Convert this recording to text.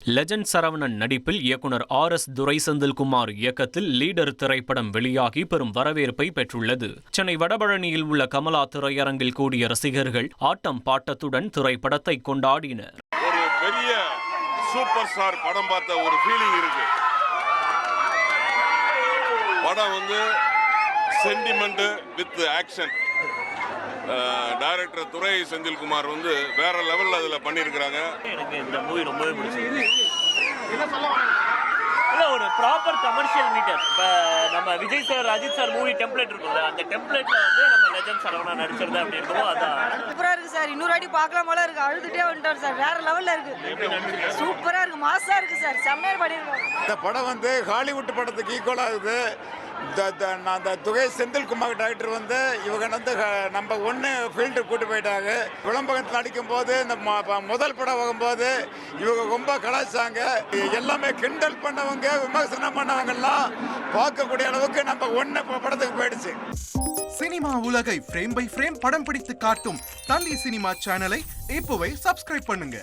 Legend Saravanan நடிப்பில் இயக்குனர் RS துரை செந்தில்குமார் இயக்கத்தில் லீடர் திரைப்படம் வெளியாகி பெரும் வரவேற்பை பெற்றுள்ளது. சென்னை வடபழனியில் உள்ள கமலா திரையரங்கில் கூடிய ரசிகர்கள் ஆட்டம் பாட்டத்துடன் திரைப்படத்தை கொண்டாடினர். ஒரு பெரிய சூப்பர் ஸ்டார் படம் பார்த்த ஒரு ஃபீலிங் இருக்கு. படம் சென்டிமெண்ட் வித் ஆக்ஷன். டைரக்டர் துரை செந்தில்குமார் வேற லெவல்ல அதுல பண்ணிருக்காங்க. எனக்கு இந்த மூவி ரொம்பவே பிடிச்சிருக்கு. இல்ல ஒரு ப்ராப்பர் கமர்ஷியல் மீட்டர். இப்போ நம்ம Vijay sir Ajith sir movie template இருக்கும்ல, அந்த டெம்ப்ளேட்ல நம்ம லெஜண்ட் சரவணா நடிச்சிருந்தா அப்படி இருக்கும். அதான் சூப்பரா இருக்கு சார். இன்னொரு வாட்டி பார்க்கலாம் போல இருக்கு. அழுதுட்டே வந்துட்டார் சார். வேற லெவல்ல இருக்கு. சூப்பரா இருக்கு. மாசா இருக்கு சார். செம்மையா பண்ணிருக்கோம். இந்த படம் ஹாலிவுட் படத்துக்கு ஈக்குவலா இருக்குது. அந்த துரை செந்தில்குமார் டைரக்டர் இவங்க நம்பர் 1 ஃபீல்டு கூட்டு போயிட்டாங்க. விளம்பரத்தில் நடிக்கும் போது இந்த முதல் படம் வரும்போது இவங்க ரொம்ப கலாச்சாங்க. எல்லாமே கிண்டல் பண்ணவங்க, விமர்சனம் பண்ணவங்கெல்லாம் பார்க்கக்கூடிய அளவுக்கு நம்பர் 1 படத்துக்கு போயிடுச்சு. சினிமா உலகை ஃப்ரேம் பை ஃப்ரேம் படம் பிடித்து காட்டும் தந்தி சினிமா சேனலை இப்போவே சப்ஸ்கிரைப் பண்ணுங்க.